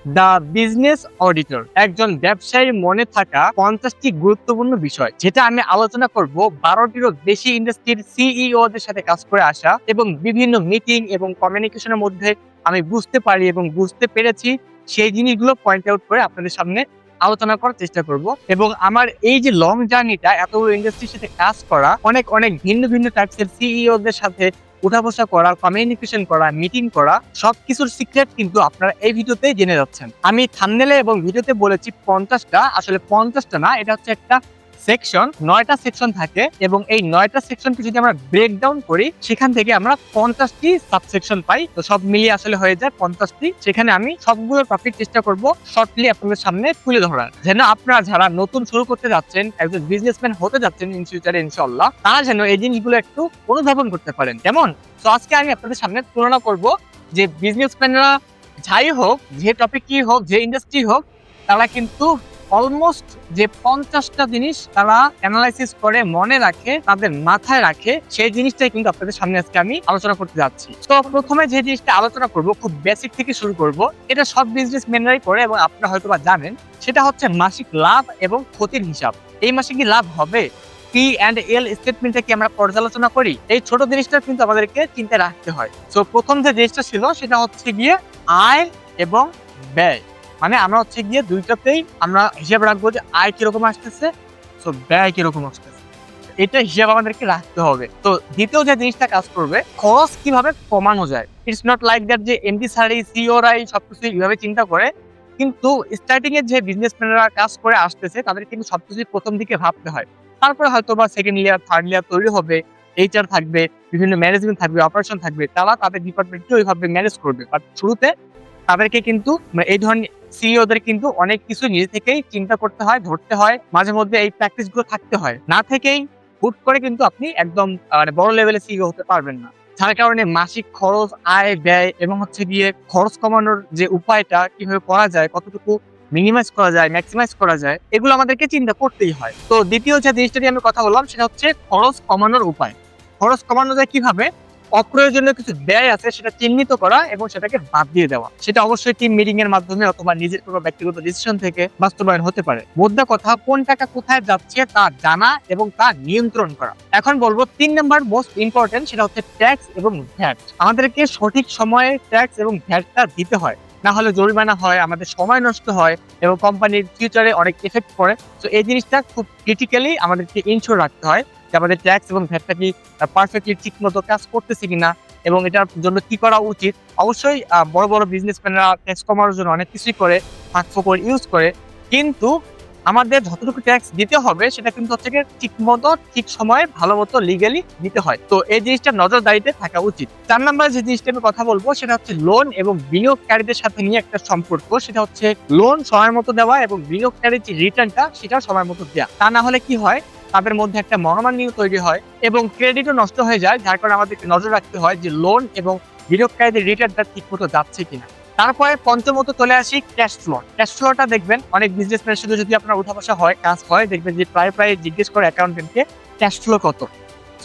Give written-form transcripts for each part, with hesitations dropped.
The business auditor, একজন ব্যবসায়ীর মনে থাকা 50টি গুরুত্বপূর্ণ বিষয়, যেটা আমি আলোচনা করব 12টিরও বেশি ইন্ডাস্ট্রির সিইও দের সাথে কাজ করে আসা এবং বিভিন্ন মিটিং এবং কমিউনিকেশনের মধ্যে আমি বুঝতে পারি এবং বুঝতে পেরেছি সেই জিনিসগুলো পয়েন্ট আউট করে আপনাদের সামনে আলোচনা করার চেষ্টা করব। এবং আমার এই যে লং জার্নিটা, এতগুলো ইন্ডাস্ট্রির সাথে কাজ করা, অনেক অনেক ভিন্ন ভিন্ন টাইপসের সিইও দের সাথে উঠা বসা করা, কমিউনিকেশন করা, মিটিং করা, সবকিছুর সিক্রেট কিন্তু আপনারা এই ভিডিওতে জেনে যাচ্ছেন। আমি থাম্বনেলে এবং ভিডিওতে বলেছি 50টা, আসলে 50টা না, এটা হচ্ছে একটা সেকশন, 9টা সেকশন থাকে এবং এই 9টা সেকশনকে যদি আমরা ব্রেক ডাউন করি সেখান থেকে আমরা 50টি সাবসেকশন পাই। তো সব মিলিয়ে আসলে হয়ে যায় 50টি। সেখানে আমি সবগুলো টপিক চেষ্টা করব শর্টলি আপনাদের সামনে তুলে ধরার, যেন আপনারা যারা নতুন শুরু করতে যাচ্ছেন, একজন বিজনেসম্যান হতে যাচ্ছেন ইন ফিউচারে ইনশাআল্লাহ, তারা যেন এই জিনিসগুলো একটু অনুধাবন করতে পারেন। কেমন? তো আজকে আমি আপনাদের সামনে তুলনা করব যে বিজনেসম্যানরা যাই হোক, যে টপিকই হোক, যে ইন্ডাস্ট্রি হোক, তারা কিন্তু অলমোস্ট যে 50টা জিনিস তারা অ্যানালাইসিস করে মনে রাখে, তাদের মাথায় রাখে, সেই জিনিসটাই কিন্তু আপনাদের সামনে আজকে আমি আলোচনা করতে যাচ্ছি। তো প্রথমে যে জিনিসটা আলোচনা করব, খুব বেসিক থেকে শুরু করব, এটা সব বিজনেসম্যানরাই করে এবং আপনারা হয়তোবা জানেন, সেটা হচ্ছে মাসিক লাভ এবং ক্ষতির হিসাব। এই মাসে কি লাভ হবে, P&L স্টেটমেন্টে কি আমরা পর্যালোচনা করি, এই ছোট জিনিসটা কিন্তু আমাদেরকে চিন্তায় রাখতে হয়। তো প্রথম যে জিনিসটা ছিল সেটা হচ্ছে গিয়ে আয় এবং ব্যয়। মানে আমরা হচ্ছে গিয়ে দুইটাতেই আমরা হিসাব রাখবো যে আয় কিরকম আসতেছে, তো ব্যয় কিরকম আসতেছে, এটা হিসাব আমাদেরকে রাখতে হবে। তো দ্বিতীয় যে জিনিসটা কাজ করবে, খরচ কিভাবে কমানো যায়। ইটস নট লাইক দ্যাট যে এমডি স্যার সিইও রাই সবকিছু এইভাবে চিন্তা করে, কিন্তু স্টার্টিং এর যে বিজনেসম্যানরা কাজ করে আসতেছে তাদের কিন্তু সবকিছু প্রথম দিকে ভাবতে হয়। তারপরে হয়তো বা সেকেন্ড লেয়ার, থার্ড লেয়ার তৈরি হবে, এইচআর থাকবে, বিভিন্ন ম্যানেজমেন্ট থাকবে, অপারেশন থাকবে, তারা তাদের ডিপার্টমেন্টকে ওইভাবে ম্যানেজ করবে। বাট শুরুতে তাদেরকে কিন্তু এই ধরনের সিইও দের কিন্তু অনেক কিছু নিজে থেকেই চিন্তা করতে হয়, ধরতে হয়, মাঝে মধ্যে এই প্র্যাকটিস গুলো থাকতে হয়। না থেকেই হুট করে কিন্তু আপনি একদম মানে বড় লেভেলে সিইও হতে পারবেন না। যার কারণে মাসিক খরচ, আয়, ব্যয় এবং হচ্ছে গিয়ে খরচ কমানোর যে উপায়টা কিভাবে করা যায়, কতটুকু মিনিমাইজ করা যায়, ম্যাক্সিমাইজ করা যায়, এগুলো আমাদেরকে চিন্তা করতেই হয়। তো দ্বিতীয় যে জিনিসটা নিয়ে আমি কথা বললাম সেটা হচ্ছে খরচ কমানোর উপায়। খরচ কমানো যায় কিভাবে? অপ্রয়োজনীয় কিছু ব্যয় আছে সেটা চিহ্নিত করা এবং সেটাকে বাদ দিয়ে দেওয়া। সেটা অবশ্যই টিম মিটিং এর মাধ্যমে অথবা নিজের কোনো ব্যক্তিগত ডিসিশন থেকে বাস্তবায়ন হতে পারে। মোদ্দা কথা, কোন টাকা কোথায় যাচ্ছে তা জানা এবং তা নিয়ন্ত্রণ করা। এখন বলবো 3 নাম্বার মোস্ট ইম্পর্টেন্ট, সেটা হচ্ছে ট্যাক্স এবং ভ্যাট। আমাদেরকে সঠিক সময়ে ট্যাক্স এবং ভ্যাটটা দিতে হয়, না হলে জরিমানা হয়, আমাদের সময় নষ্ট হয় এবং কোম্পানির ফিউচারে অনেক এফেক্ট পড়ে। তো এই জিনিসটা খুব ক্রিটিক্যালি আমাদেরকে ইনশিওর রাখতে হয় যে আমাদের ট্যাক্স এবং ভ্যাটটা কি পারফেক্টলি ঠিক মতো কাজ করতেছে কিনা এবং এটার জন্য কি করা উচিত। অবশ্যই বড় বড় বিজনেসম্যানরা ট্যাক্স কমানোর জন্য অনেক কিছুই করে, ফাঁকফোকর ইউজ করে, কিন্তু আমাদের যতটুকু ট্যাক্স দিতে হবে সেটা কিন্তু হচ্ছে ঠিক মতো, ঠিক সময়ে, ভালো মতো লিগালি দিতে হয়। তো এই জিনিসটা নজরদারিতে থাকা উচিত। 4 নাম্বার যে জিনিসটা আমি কথা বলবো সেটা হচ্ছে লোন এবং বিনিয়োগকারীদের সাথে নিয়ে একটা সম্পর্ক। সেটা হচ্ছে লোন সময় মতো দেওয়া এবং বিনিয়োগকারীর যে রিটার্নটা সেটা সময় মতো দেওয়া। তা না হলে কি হয়, তাদের মধ্যে একটা মনোমালিন্য তৈরি হয় এবং ক্রেডিটও নষ্ট হয়ে যায়। যার কারণে আমাদেরকে নজর রাখতে হয় যে লোন এবং বিনিয়োগকারীদের রিটার্নটা ঠিক মতো যাচ্ছে কিনা। তারপরে পঞ্চমত চলে আসি ক্যাশ ফ্লো। ক্যাশ ফ্লোটা দেখবেন অনেক বিজনেসম্যানের সাথে যদি আপনার উঠা বসা হয়, কাজ হয়, দেখবেন যে প্রায় জিজ্ঞেস করে অ্যাকাউন্টেন্টকে ক্যাশ ফ্লো কত।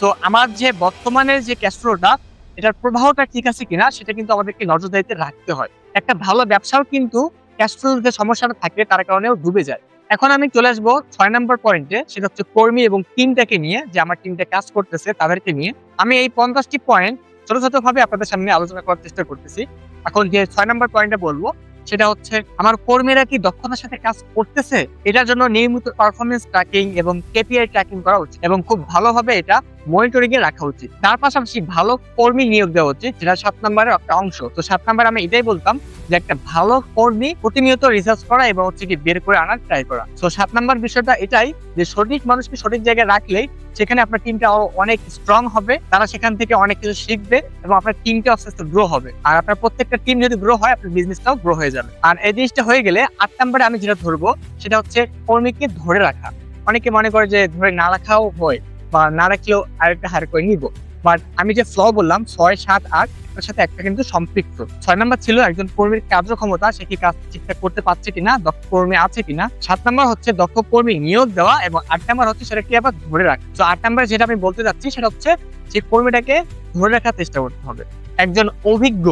তো আমার যে বর্তমানে যে ক্যাশ ফ্লোটা, এটার প্রবাহটা ঠিক আছে কিনা সেটা কিন্তু আমাদেরকে নজরদারিতে রাখতে হয়। একটা ভালো ব্যবসাও কিন্তু ক্যাশ ফ্লোর যে সমস্যাটা থাকে তার কারণেও ডুবে যায়। এখন আমি চলে আসবো 6 নম্বর পয়েন্টে, সেটা হচ্ছে কর্মী এবং টিমটাকে নিয়ে, যে আমার টিমটা কাজ করতেছে তাদেরকে নিয়ে। আমি এই 50টি পয়েন্ট ছোট ছোট ভাবে আপনাদের সামনে আলোচনা করার চেষ্টা করতেছি। এখন যে 6 নম্বর পয়েন্টটা বলবো সেটা হচ্ছে আমার কর্মীরা কি দক্ষতার সাথে কাজ করতেছে, এটার জন্য নিয়মিত পারফরমেন্স ট্র্যাকিং এবং কেপিআই ট্র্যাকিং করা উচিত এবং খুব ভালোভাবে এটা মনিটরিং এ রাখা উচিত। তার পাশাপাশি ভালো কর্মী নিয়োগ দেওয়া উচিত, যেটা 7 নম্বরের একটা অংশ। তো 7 নম্বর আমি এটাই বলতাম যে একটা ভালো কর্মী প্রতিনিয়ত রিসার্চ করা এবং হচ্ছে কি বের করে আনার ট্রাই করা। তো 7 নম্বর বিষয়টা এটাই যে সঠিক মানুষকে সঠিক জায়গায় রাখলেই সেখানে আপনার টিমটা অনেক স্ট্রং হবে, তারা সেখান থেকে অনেক কিছু শিখবে এবং আপনার টিমটা আস্তে আস্তে গ্রো হবে। আর আপনার প্রত্যেকটা টিম যদি গ্রো হয় আপনার বিজনেসটাও গ্রো হয়ে যাবে। আর এই জিনিসটা হয়ে গেলে 8 নম্বরে আমি যেটা ধরবো সেটা হচ্ছে কর্মীকে ধরে রাখা। অনেকে মনে করে যে ধরে না রাখাও হয় বা না রাখলেও আরেকটা হায়ার করে নিব, বাট আমি যে ফ্ল বললাম 6, 7, 8 তার সাথে একটা কিন্তু সম্পৃক্ত। 6 নাম্বার ছিল একজন কর্মীর কার্যক্ষমতা, সে কি কাজ ঠিকঠাক করতে পারছে কিনা, দক্ষ কর্মী আছে কিনা। 7 নাম্বার হচ্ছে দক্ষ কর্মী নিয়োগ দেওয়া এবং 8 নাম্বার হচ্ছে সেটা কি আবার ধরে রাখা। তো 8 নাম্বার যেটা আমি বলতে যাচ্ছি সেটা হচ্ছে যে কর্মীটাকে ধরে রাখার চেষ্টা করতে হবে। একজন অভিজ্ঞ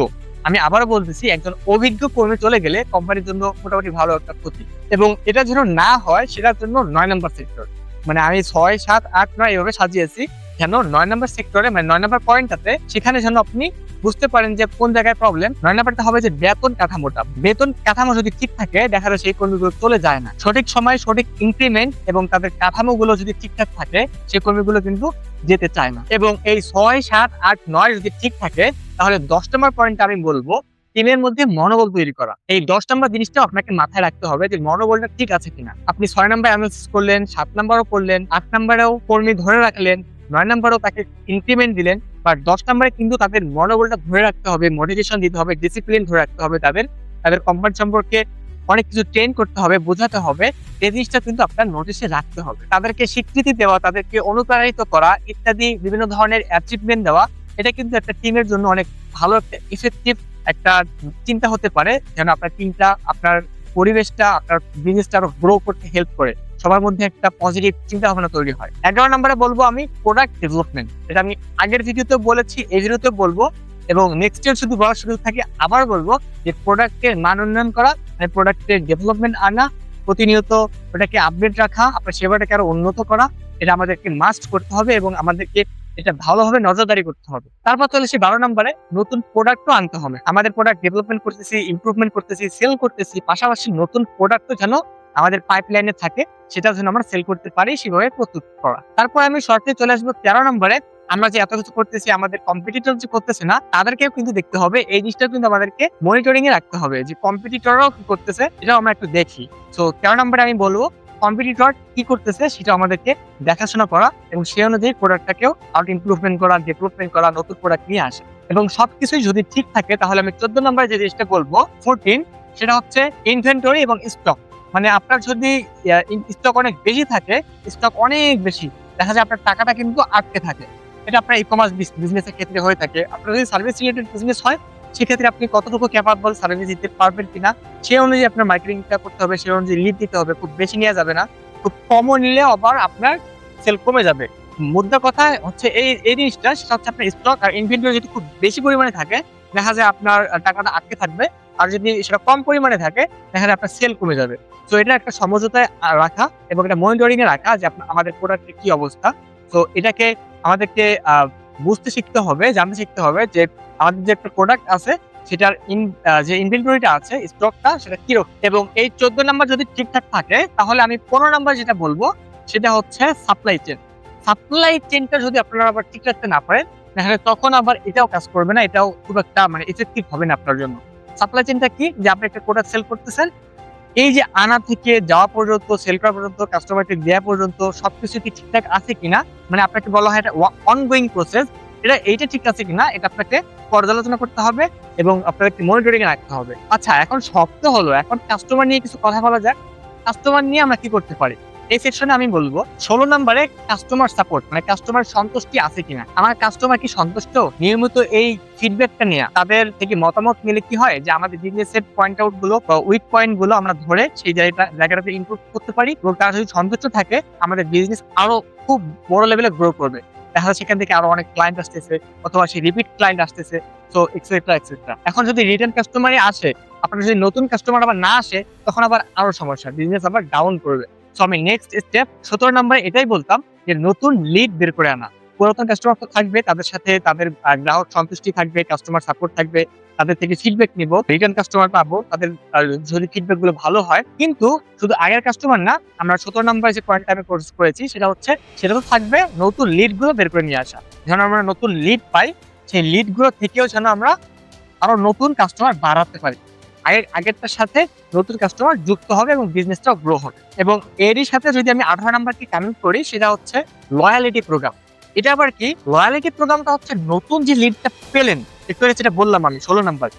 আমি আবারও বলতেছি, একজন অভিজ্ঞ কর্মী চলে গেলে কোম্পানির জন্য মোটামুটি ভালো একটা ক্ষতি। এবং এটা যেন না হয় সেটার জন্য 9 নম্বর সেক্টর, মানে আমি 6, 7, 8, 9 এভাবে সাজিয়েছি, যেন 9 নম্বর সেক্টরে মানে 9 নম্বর পয়েন্টটাতে সেখানে যেন আপনি বুঝতে পারেন যে কোন জায়গায় প্রবলেম। 9 নাম্বারটা হবে যে বেতন কাঠামোটা। বেতন কাঠামো যদি ঠিক থাকে, দেখা যায় সেই কর্মীগুলো চলে যায় না। সঠিক সময় সঠিক ইনক্রিমেন্ট এবং তাদের কাঠামোগুলো যদি ঠিকঠাক থাকে, সেই কর্মীগুলো কিন্তু যেতে চায় না। এবং এই 6, 7, 8, 9 যদি ঠিক থাকে, তাহলে 10 নম্বর পয়েন্ট আমি বলবো টিমের মধ্যে মনোবল তৈরি করা। এই 10 নম্বর জিনিসটা আপনাকে মাথায় রাখতে হবে যে মনোবলটা ঠিক আছে কিনা। আপনি 6 নাম্বার অ্যানালিসিস করলেন, 7 নাম্বারও করলেন, 8 নাম্বারেও কর্মী ধরে রাখলেন, 9 নাম্বারও তাকে ইনক্রিমেন্ট দিলেন, বাট 10 নাম্বারে কিন্তু তাদের মনোবলটা ধরে রাখতে হবে, মোটিভেশন দিতে হবে, ডিসিপ্লিন ধরে রাখতে হবে, তাদের কোম্পানি সম্পর্কে অনেক কিছু ট্রেন করতে হবে, বোঝাতে হবে। এই জিনিসটা কিন্তু আপনার নোটিশে রাখতে হবে। তাদেরকে স্বীকৃতি দেওয়া, তাদেরকে অনুপ্রাণিত করা ইত্যাদি বিভিন্ন ধরনের অ্যাচিভমেন্ট দেওয়া, এটা কিন্তু একটা টিমের জন্য অনেক ভালো একটা ইফেক্টিভ একটা চিন্তা হতে পারে, যেন আপনার টিমটা, আপনার পরিবেশটা, আপনার বিজনেসটা আরো গ্রো করতে হেল্প করে, সবার মধ্যে একটা পজিটিভ চিন্তা ভাবনা তৈরি হয়। 11 নম্বরে বলবো আমি প্রোডাক্ট ডেভেলপমেন্ট। এটা আমি আগের ভিডিওতে বলেছি, এই ভিডিওতে বলবো, এবং নেক্সট ইয়ার শুধু বলার সুযোগ থাকে আবার বলবো যে প্রোডাক্টের মান উন্নয়ন করা, মানে প্রোডাক্টের ডেভেলপমেন্ট আনা, প্রতিনিয়ত ওটাকে আপডেট রাখা, আপনার সেবাটাকে আরো উন্নত করা, এটা আমাদেরকে মাস্ট করতে হবে এবং আমাদেরকে এটা ভালোভাবে নজরদারি করতে হবে। তারপর চলে সে 12 নম্বরে নতুন প্রোডাক্টও আনতে হবে। আমাদের প্রোডাক্ট ডেভেলপমেন্ট করতেছি, ইমপ্রুভমেন্ট করতেছি, সেল করতেছি, পাশাপাশি নতুন প্রোডাক্টও যেন আমাদের পাইপলাইনে থাকে, সেটা যেন আমরা সেল করতে পারি, সেভাবে প্রস্তুত করা। তারপর আমি শর্টে চলে আসবো 13 নম্বরে। আমরা যে এত কিছু করতেছি, আমাদের কম্পিটিটর যে করতেছে না, তাদেরকেও কিন্তু দেখতে হবে। এই জিনিসটা কিন্তু আমাদেরকে মনিটরিং এ রাখতে হবে যে কম্পিটিটররাও কি করতেছে, এটাও আমরা একটু দেখি। তো 13 নম্বরে আমি বলবো কম্পিটিটর কি করতেছে সেটা আমাদেরকে দেখাশোনা করা এবং সেই অনুযায়ী প্রোডাক্টটাকেও আরো ইমপ্রুভমেন্ট করা, ডেভেলপমেন্ট করা, নতুন প্রোডাক্ট নিয়ে আসা। এবং সবকিছুই যদি ঠিক থাকে, তাহলে আমি 14 নম্বরে যে জিনিসটা বলবো 14, সেটা হচ্ছে ইনভেন্টরি এবং স্টক। মানে আপনার যদি স্টক অনেক বেশি থাকে, স্টক অনেক বেশি, দেখা যায় আপনার টাকাটা কিন্তু আটকে থাকে। এটা আপনার ই কমার্স বিজনেসের ক্ষেত্রে হয়ে থাকে। আপনার যদি সার্ভিস রিলেটেড বিজনেস হয়, সেক্ষেত্রে আপনি কতটুকু ক্যাপাবল সার্ভিস দিতে পারবেন কিনা, সেই অনুযায়ী আপনার মার্কেটিংটা করতে হবে, সেই অনুযায়ী লিড দিতে হবে। খুব বেশি নেওয়া যাবে না, খুব কমও নিলে আবার আপনার সেল কমে যাবে। মুদ্রা কথা হচ্ছে এই জিনিসটা, সেটা হচ্ছে আপনার স্টক আর ইনভেন্টরি যদি খুব বেশি পরিমাণে থাকে, দেখা যায় আপনার টাকাটা আটকে থাকবে। আর যদি সেটা কম পরিমাণে থাকে, দেখা যায় আপনার সেল কমে যাবে। তো এটা একটা সমঝোতায় রাখা এবং এটা মনিটরিং এ রাখা যে আমাদের প্রোডাক্টের কি অবস্থা। তো এটাকে আমাদেরকে বুঝতে শিখতে হবে, জানতে শিখতে হবে যে আমাদের যে একটা প্রোডাক্ট আছে, সেটার যে ইনভেন্টরিটা আছে, স্টকটা, সেটা কিরকম। এবং এই 14 নাম্বার যদি ঠিকঠাক থাকে, তাহলে আমি 15 নাম্বার যেটা বলবো সেটা হচ্ছে সাপ্লাই চেন। সাপ্লাই চেনটা যদি আপনারা আবার ঠিক রাখতে না পারেন, তাহলে তখন আবার এটাও কাজ করবে না, এটাও খুব একটা মানে ইফেক্টিভ হবে না আপনার জন্য। সাপ্লাই চেনটা কি, যে আপনি একটা প্রোডাক্ট সেল করতেছেন, এই যে আনা থেকে যাওয়া পর্যন্ত, সেল করা পর্যন্ত, কাস্টমারকে দেওয়া পর্যন্ত সবকিছু কি ঠিকঠাক আছে কিনা, মানে আপনাকে বলা হয় এটা অনগোয়িং প্রসেস, এইটা ঠিক আছে কিনা, এটা আপনাকে পর্যালোচনা করতে হবে এবং আপনাকে মনিটরিং এ রাখতে হবে। আচ্ছা, এখন শর্ত হলো, এখন কাস্টমার নিয়ে কিছু কথা বলা যাক। কাস্টমার নিয়ে আমরা কি করতে পারি, এই সেকশনে আমি বলবো 16 নম্বরে কাস্টমার সাপোর্ট, মানে কাস্টমার সন্তুষ্টি আছে কিনা। আমার কাস্টমার কি সন্তুষ্ট, নিয়মিত এই ফিডব্যাকটা নেওয়া, তাদের থেকে মতামত নিলে কি হয় যে আমাদের বিজনেসের পয়েন্ট আউট গুলো বা উইক পয়েন্ট গুলো আমরা ধরে সেই জায়গাটাতে ইমপ্রুভ করতে পারি এবং তারা যদি সন্তুষ্ট থাকে, আমাদের বিজনেস আরো খুব বড় লেভেলে গ্রো করবে। দেখা যাচ্ছে সেখান থেকে আরো অনেক ক্লায়েন্ট আসতেছে, অথবা সেই রিপিট ক্লায়েন্ট আসতেছে, তো এক্সেট্রা এক্সেট্রা। এখন যদি রিটার্ন কাস্টমারই আসে, আপনার যদি নতুন কাস্টমার আবার না আসে, তখন আবার আরো সমস্যা, বিজনেস আবার ডাউন করবে। সো আমি নেক্সট স্টেপ 17 নম্বরে এটাই বলতাম যে নতুন লিড বের করে আনা। পুরাতন কাস্টমার তো থাকবে, তাদের সাথে তাদের গ্রাহক সন্তুষ্টি থাকবে, কাস্টমার সাপোর্ট থাকবে, তাদের থেকে ফিডব্যাক নিব, রিটার্ন কাস্টমার পাবো, তাদের যদি ফিডব্যাক গুলো ভালো হয়। কিন্তু শুধু আগের কাস্টমার না, আমরা 17 নম্বরে যে পয়েন্টটা আমি কোর্স করেছি, সেটা তো থাকবে নতুন লিড গুলো বের করে নিয়ে আসা। যেন আমরা নতুন লিড পাই, সেই লিড গুলো থেকেও যেন আমরা আরো নতুন কাস্টমার বাড়াতে পারি। আগেরটার সাথে নতুন কাস্টমার যুক্ত হবে এবং বিজনেসটাও গ্রো হবে। এবং এরই সাথে যদি আমি 18 নাম্বারটি কানেক্ট করি, সেটা হচ্ছে লয়ালিটি প্রোগ্রাম। এটা আবার কি, লয়ালিটি প্রোগ্রামটা হচ্ছে নতুন যে লিডটা পেলেন, একটু আগে যেটা বললাম আমি 16 নাম্বার,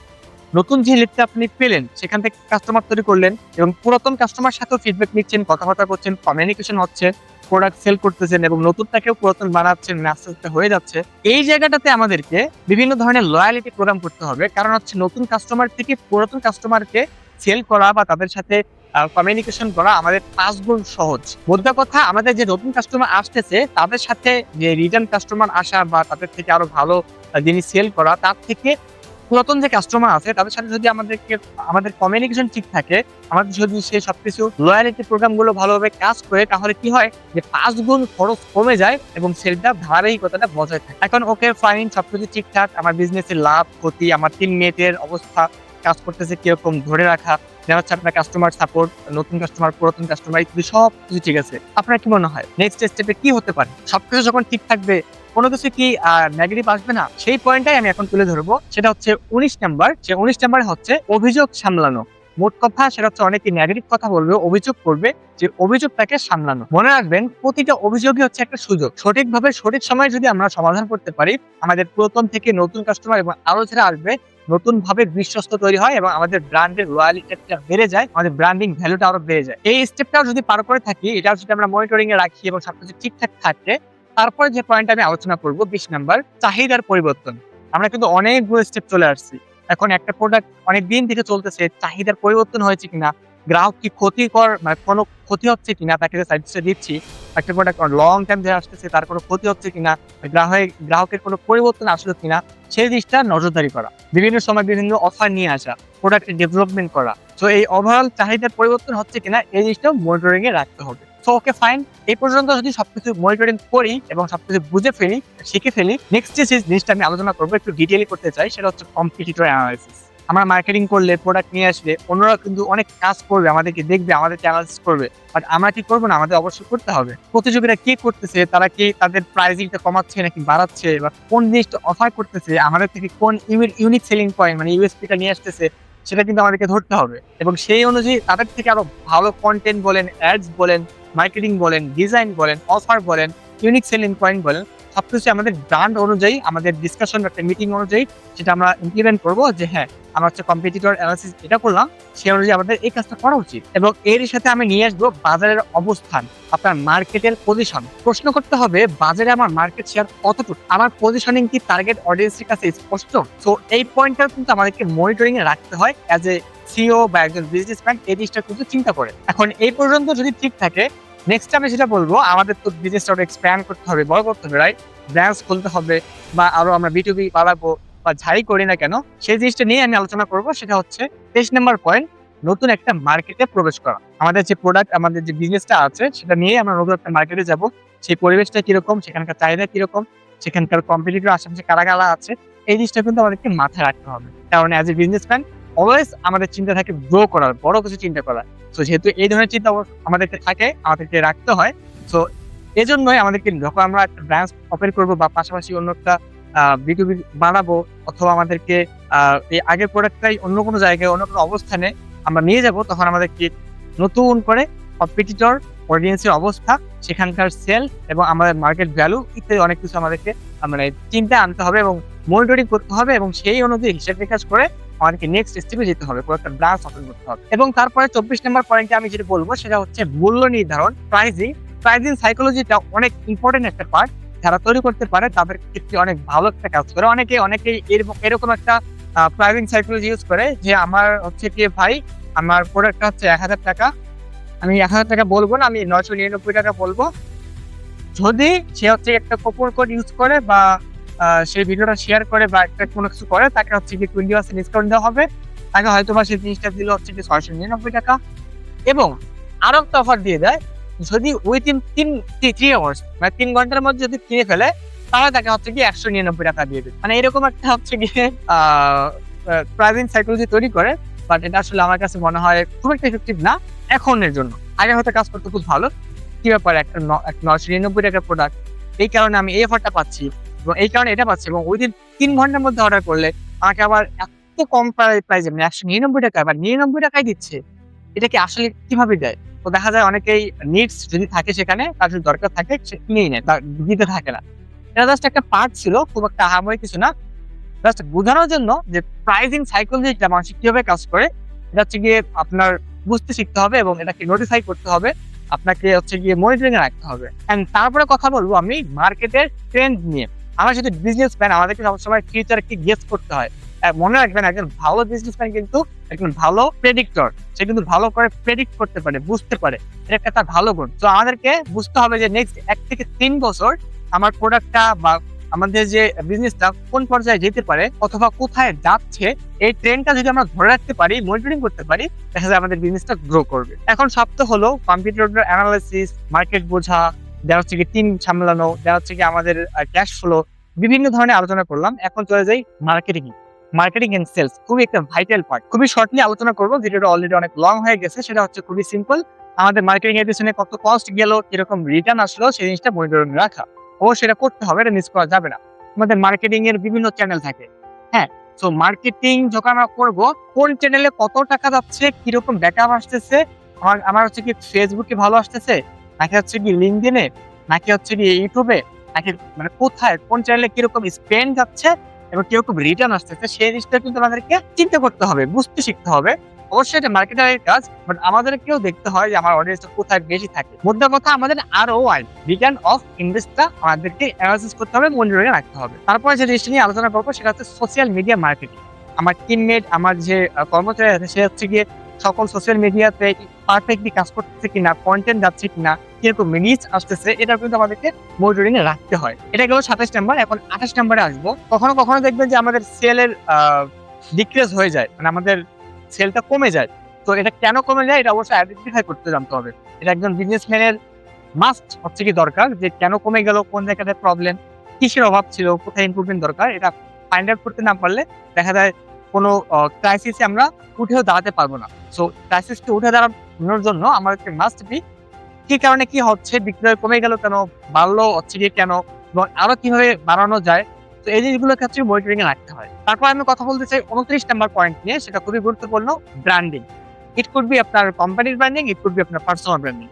নতুন যে লিডটা আপনি পেলেন সেখান থেকে কাস্টমার তৈরি করলেন এবং পুরাতন কাস্টমার সাথেও ফিডব্যাক নিচ্ছেন, কথাবার্তা করছেন, কমিউনিকেশন হচ্ছে, প্রোডাক্ট সেল করতেছেন এবং নতুনটাকেও পুরাতন বানাচ্ছেন, আস্তে আস্তে হয়ে যাচ্ছে। এই জায়গাটাতে আমাদেরকে বিভিন্ন ধরনের লয়ালিটি প্রোগ্রাম করতে হবে, কারণ হচ্ছে নতুন কাস্টমার থেকে পুরাতন কাস্টমারকে সেল করা বা তাদের সাথে কমিউনিকেশন করা আমাদের 5 গুণ সহজ। মোদ্দা কথা, আমাদের যে নতুন কাস্টমার আসতেছে তাদের সাথে যে রিটার্ন কাস্টমার আসা বা তাদের থেকে আরো ভালো জিনিস সেল করা, তার থেকে পুরাতন যে কাস্টমার আছে তাদের সাথে যদি আমাদের কমিউনিকেশন ঠিক থাকে, আমাদের যদি সে সবকিছু লয়ালিটি প্রোগ্রাম গুলো ভালোভাবে কাজ করে, তাহলে কি হয় যে 5 গুণ খরচ কমে যায় এবং সেলটা ধারাবাহিকতাটা বজায় থাকে। এখন ওকে ফাইন, সবকিছু ঠিকঠাক, আমার বিজনেসের লাভ ক্ষতি, আমার টিমমেটের অবস্থা, কাজ করতেছে কিরকম, ধরে রাখা, দেখা যাচ্ছে আপনার কাস্টমার সাপোর্ট, নতুন কাস্টমার, পুরাতন কাস্টমার, ইত্যাদি সবকিছু ঠিক আছে। আপনার কি মনে হয় নেক্সট স্টেপে কি হতে পারে? সবকিছু যখন ঠিক থাকবে, কোনো কিছু কি নেগেটিভ আসবে না? সেই পয়েন্টটাই আমি এখন তুলে ধরবো। সেটা হচ্ছে 19 নাম্বার। সে 19 নাম্বার হচ্ছে অভিযোগ সামলানো। মোট কথা সেটা হচ্ছে অনেকে নেগেটিভ কথা বলবে, অভিযোগ করবে, যে অভিযোগটাকে সামলানো। মনে রাখবেন প্রতিটা অভিযোগই হচ্ছে একটা সুযোগ। সঠিকভাবে সঠিক সময়ে যদি আমরা সমাধান করতে পারি, আমাদের পুরাতন থেকে নতুন কাস্টমার এবং আরো যারা আসবে নতুন ভাবে বিশ্বস্ত তৈরি হয় এবং আমাদের ব্র্যান্ডের লয়ালিটিটা বেড়ে যায়, আমাদের ব্র্যান্ডিং ভ্যালুটা আরো বেড়ে যায়। এই স্টেপটাও যদি পার করে থাকি, এটা যদি আমরা মনিটরিং এ রাখি এবং সবকিছু ঠিকঠাক থাকে, তারপরে যে পয়েন্ট আমি আলোচনা করব 20 নাম্বার, চাহিদার পরিবর্তন। আমরা কিন্তু অনেকগুলো স্টেপ চলে আসছি। এখন একটা প্রোডাক্ট অনেক দিন থেকে চলতেছে, চাহিদার পরিবর্তন হয়েছে কিনা, গ্রাহক কি ক্ষতিকর, মানে কোনো ক্ষতি হচ্ছে কিনা, তাকে যে সার্ভিসটা দিচ্ছি, একটা প্রোডাক্ট লং টাইম ধরে আসতেছে, তার কোনো ক্ষতি হচ্ছে কিনা, গ্রাহকের কোনো পরিবর্তন আসলো কিনা, সেই জিনিসটা নজরদারি করা, বিভিন্ন সময় বিভিন্ন অফার নিয়ে আসা, প্রোডাক্ট ডেভেলপমেন্ট করা। তো এই ওভারঅল চাহিদার পরিবর্তন হচ্ছে কিনা এই জিনিসটাও মনিটরিং এ রাখতে হবে। তো ওকে ফাইন, এই পর্যন্ত যদি সবকিছু মনিটরিং করি এবং সবকিছু বুঝে ফেলি, শিখে ফেলি, নেক্সট যে জিনিসটা আমি আলোচনা করবো, একটু ডিটেইলি করতে চাই, সেটা হচ্ছে কম্পিটিটর অ্যানালাইসিস। আমরা মার্কেটিং করলে, প্রোডাক্ট নিয়ে আসলে অন্যরা কিন্তু অনেক কাজ করবে, আমাদেরকে দেখবে, আমাদের অ্যানালাইসিস করবে, বাট আমরা কি করবো না? আমাদের অবশ্যই করতে হবে প্রতিযোগীরা কি করতেছে, তারা কি তাদের প্রাইসিংটা কমাচ্ছে নাকি বাড়াচ্ছে, বা কোন জিনিসটা অফার করতেছে, আমাদের থেকে কোন ইউনিক সেলিং পয়েন্ট মানে ইউএসপিটা নিয়ে আসতেছে, সেটা কিন্তু আমাদেরকে ধরতে হবে। এবং সেই অনুযায়ী তাদের থেকে আরো ভালো কন্টেন্ট বলেন, অ্যাডস বলেন, মার্কেটিং বলেন, ডিজাইন বলেন, অফার বলেন, ইউনিক সেলিং পয়েন্ট বলেন, সবকিছু আমাদের ব্র্যান্ড অনুযায়ী, আমাদের ডিসকাশন একটা মিটিং অনুযায়ী সেটা আমরা ইমপ্লিমেন্ট করবো, যে হ্যাঁ আমরা হচ্ছে কম্পিটিটর অ্যানালিসিস এটা করলাম, সেই অনুযায়ী আমাদের এই কাজটা করা উচিত। এবং এর সাথে আমি নিয়ে আসবো বাজারের অবস্থান, আপনার মার্কেটের পজিশন। প্রশ্ন করতে হবে বাজারে আমার মার্কেট শেয়ার কতটুকু, আমার পজিশনিং কি টার্গেট অডিয়েন্সের কাছে স্পষ্ট? তো এই পয়েন্টটা কিন্তু আমাদেরকে মনিটরিং এ রাখতে হয় অ্যাজ এ সিও বা একজন বিজনেসম্যান, এই জিনিসটা কিন্তু চিন্তা করে। এখন এই পর্যন্ত যদি ঠিক থাকে, নেক্সট আমি যেটা বলবো, আমাদের তো বিজনেসটা এক্সপ্যান্ড করতে হবে, বড় করতে হবে, রাইট? ব্রাঞ্চ খুলতে হবে, বা আরো আমরা বিটুবি বাড়াবো, বা যাই করি না কেন, সেই জিনিসটা নিয়ে আমি আলোচনা করব। সেটা হচ্ছে 23 নম্বর পয়েন্ট, নতুন একটা মার্কেটে প্রবেশ করা। আমাদের যে প্রোডাক্ট, আমাদের যে বিজনেসটা আছে, সেটা নিয়ে আমরা নতুন একটা মার্কেটে যাব। সেই পরিবেশটা কিরকম, সেখানকার চাহিদা কিরকম, সেখানকার কম্পিটিটর আশেপাশে কারা কারা আছে, এই জিনিসটা কিন্তু আমাদেরকে মাথায় রাখতে হবে। কারণ অ্যাজ এ বিজনেসম্যান অলওয়েজ আমাদের চিন্তা থাকে গ্রো করার, বড় কিছু চিন্তা করার। তো যেহেতু এই ধরনের চিন্তা আমাদেরকে থাকে, আমাদেরকে রাখতে হয়। তো এই জন্যই আমাদেরকে যখন আমরা একটা ব্রাঞ্চ ওপেন করবো বা পাশাপাশি অন্য একটা বিটুবি বানাবো, অথবা আমাদেরকে এই আগের প্রোডাক্টটাই অন্য কোনো জায়গায়, অন্য কোনো অবস্থানে আমরা নিয়ে যাব, তখন আমাদেরকে নতুন করে কম্পিটিটর, অডিয়েন্সের অবস্থা, সেখানকার সেল এবং আমাদের মার্কেট ভ্যালু ইত্যাদি অনেক কিছু আমাদেরকে মানে চিন্তা আনতে হবে এবং মনিটরিং করতে হবে, এবং সেই অনুযায়ী হিসাব নিকাশ করে আমাদেরকে নেক্সট স্টেপে যেতে হবে, পুরো একটা ব্রাঞ্চ ওপেন করতে হবে। এবং তারপরে 24 নম্বর পয়েন্টে আমি যেটা বলবো, সেটা হচ্ছে মূল্য নির্ধারণ, প্রাইজিং। প্রাইজিং সাইকোলজিটা অনেক ইম্পর্টেন্ট একটা পার্ট। যারা তৈরি করতে পারে তাদের ক্ষেত্রে অনেক ভালো একটা কাজ করে। অনেকেই এরকম একটা প্রাইজিং সাইকোলজি ইউজ করে, যে আমার হচ্ছে কি ভাই, আমার প্রোডাক্টটা হচ্ছে 1000 টাকা, আমি 1000 টাকা বলবো না, আমি 999 টাকা বলবো। যদি সে হচ্ছে একটা কুপন কোড ইউজ করে, বা সেই ভিডিওটা শেয়ার করে, বা একটা কোনো কিছু করে, তাকে হচ্ছে কি 20% ডিসকাউন্ট দেওয়া হবে। তাকে হয়তো বা সেই জিনিসটা দিল হচ্ছে কি 699 টাকা। এবং আরো একটা অফার দিয়ে দেয়, যদি উইথিন 3 আওয়ার্স মানে 3 ঘন্টার মধ্যে যদি কিনে ফেলে, তাহলে তাকে হচ্ছে কি 199 টাকা দিয়ে দেবে। মানে এরকম একটা হচ্ছে গিয়ে প্রাইজিং সাইকোলজি তৈরি করে। বাট এটা আসলে আমার কাছে মনে হয় খুব একটা ইফেক্টিভ না এখনের জন্য। আগে হয়তো কাজ করতে খুব ভালো। কি ব্যাপার, একটা 999 টাকার প্রোডাক্ট, এই কারণে আমি এই অফারটা পাচ্ছি এবং এই কারণে এটা পাচ্ছি, এবং উইদিন 3 ঘন্টার মধ্যে অর্ডার করলে আমাকে আবার এত কম প্রাইসে মানে 199 টাকা বা 99 টাকায় দিচ্ছে, এটা কি আসলে কিভাবে দেয়? তো দেখা যায় অনেকেই নিডস যদি থাকে, সেখানে তার যদি দরকার থাকে, সে কিনেই নেয়, দিতে থাকে না। এটা জাস্ট একটা পার্ট ছিল, খুব একটা আহামরি কিছু না। জাস্ট বোঝানোর জন্য যে প্রাইজিং সাইকোলজিটা মানুষ কিভাবে কাজ করে, এটা হচ্ছে গিয়ে আপনার বুঝতে শিখতে হবে এবং এটাকে নোটিফাই করতে হবে, আপনাকে হচ্ছে গিয়ে মনিটরিং এ রাখতে হবে। এন্ড তারপরে কথা বলবো আমি মার্কেটের ট্রেন্ড নিয়ে। আমরা যদি বিজনেসম্যান, আমাদেরকে সবসময় ফিউচার কি গেস করতে হয়। মনে রাখবেন, একজন ভালো বিজনেসম্যান কিন্তু একজন ভালো প্রেডিক্টর। সে কিন্তু ভালো করে প্রেডিক্ট করতে পারে, বুঝতে পারে, এটা একটা তার ভালো গুণ। তো আমাদেরকে বুঝতে হবে যে নেক্সট 1 থেকে 3 বছর আমার প্রোডাক্টটা বা আমাদের যে বিজনেসটা কোন পর্যায়ে যেতে পারে অথবা কোথায় যাচ্ছে, এই ট্রেন্ডটা যদি আমরা ধরে রাখতে পারি, মনিটরিং করতে পারি, দেখা যায় আমাদের বিজনেসটা গ্রো করবে। এখন সপ্তাহ হলো কম্পিউটার অ্যানালাইসিস, মার্কেট বোঝা, দেওয়া হচ্ছে কি টিম সামলানো, দেওয়া হচ্ছে কি আমাদের ক্যাশ ফ্লো, বিভিন্ন ধরনের আলোচনা করলাম। এখন চলে যাই মার্কেটিং এন্ড সেলস, খুবই একটা ভাইটাল পার্ট। খুবই শর্টলি আলোচনা করবো, ভিডিওটা অলরেডি অনেক লং হয়ে গেছে। সেটা হচ্ছে খুবই সিম্পল, আমাদের মার্কেটিং এর পিছনে কত কস্ট গেল, কিরকম রিটার্ন আসলো, সেই জিনিসটা মনিটরিং রাখা। অবশ্যই এটা করতে হবে, এটা মিস করা যাবে না। আমাদের মার্কেটিং এর বিভিন্ন চ্যানেল থাকে, হ্যাঁ। তো মার্কেটিং যখন আমরা করবো, কোন চ্যানেলে কত টাকা যাচ্ছে, কিরকম ব্যাকআপ আসতেছে, আমার হচ্ছে কি ফেসবুকে ভালো আসতেছে, নাকি হচ্ছে কি লিঙ্কডইনে, নাকি হচ্ছে কি ইউটিউবে, নাকি মানে কোথায় কোন চ্যানেলে কিরকম স্পেন্ড যাচ্ছে এবং কিরকম রিটার্ন আসতেছে, সেই জিনিসটা কিন্তু আমাদেরকে চিন্তা করতে হবে, বুঝতে শিখতে হবে। অবশ্যই এটা মার্কেটারের কাজ, বাট আমাদেরকেও দেখতে হয় যে আমার অডিয়েন্সটা কোথায় বেশি থাকে। মোদ্দা কথা, আমাদের ROI, রিটার্ন অফ ইনভেস্টটা আমাদেরকে অ্যানালাইসিস করতে হবে, মনিটরিং রাখতে হবে। তারপরে যে জিনিসটা নিয়ে আলোচনা করবো সেটা হচ্ছে সোশ্যাল মিডিয়া মার্কেটিং। আমার টিমমেট, আমার যে কর্মচারী আছে, সে হচ্ছে গিয়ে সকল সোশ্যাল মিডিয়াতে পারফেক্টলি কাজ করতেছে কিনা, কন্টেন্ট যাচ্ছে কিনা, কিরকম রিচ আসতেছে, এটা কিন্তু আমাদেরকে মনিটরিং এ রাখতে হয়। এটা গেল 27 নাম্বার। এখন 28 নাম্বারে আসবো। কখনো কখনো দেখবেন যে আমাদের সেলের ডিক্রিজ হয়ে যায়, মানে আমাদের সেলটা কমে যায়। তো এটা কেন কমে যায়, এটা অবশ্যই আইডেন্টিফাই করতে জানতে হবে। এটা একজন বিজনেসম্যানের মাস্ট হচ্ছে কি দরকার, যে কেন কমে গেল, কোন জায়গাতে প্রবলেম, কিসের অভাব ছিল, কোথায় ইমপ্রুভমেন্ট দরকার, এটা ফাইন্ড আউট করতে না পারলে দেখা যায় কোনো ক্রাইসিসে আমরা উঠেও দাঁড়াতে পারবো না। সো ক্রাইসিসকে উঠে দাঁড়ানোর জন্য আমাদেরকে মাস্ট বি কি কারণে কি হচ্ছে, বিক্রয় কমে গেল কেন, বাড়লো হচ্ছে গিয়ে কেন, এবং আরো কিভাবে বাড়ানো যায়। তো এই জিনিসগুলোর ক্ষেত্রে মনিটরিং এ রাখতে হয়। তারপর আমি কথা বলতে চাই 29 নাম্বার পয়েন্ট নিয়ে, সেটা খুবই গুরুত্বপূর্ণ, ব্র্যান্ডিং। ইট কুড বি আপনার কোম্পানির ব্র্যান্ডিং, ইট কুড বি আপনার পার্সোনাল ব্র্যান্ডিং।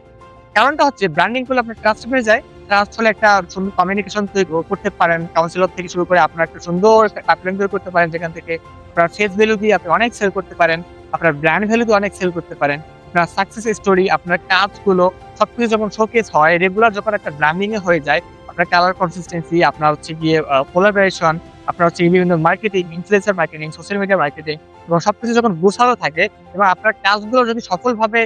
কারণটা হচ্ছে ব্র্যান্ডিং করলে আপনার ট্রাস্ট বেড়ে যায়। ট্রাস্ট হলে একটা সুন্দর কমিউনিকেশন তৈরি করতে পারেন, কাউন্সিলর থেকে শুরু করে আপনার একটা সুন্দর পাইপলাইন তৈরি করতে পারেন, যেখান থেকে আপনার ফেস ভ্যালু দিয়ে আপনি অনেক সেল করতে পারেন, আপনার ব্র্যান্ড ভ্যালু দিয়ে অনেক সেল করতে পারেন। আপনার সাকসেস স্টোরি, আপনার কাজগুলো সবকিছু যখন শোকেস হয়, রেগুলার যখন একটা ব্র্যান্ডিং এ হয়ে যায়, আপনার কালার কনসিস্টেন্সি, আপনার হচ্ছে গিয়ে কোলাবোরেশন, আপনার হচ্ছে বিভিন্ন marketing, influencer marketing, social media marketing, এবং সবকিছু যখন গোছানো থাকে এবং আপনার কাজগুলো যদি সফলভাবে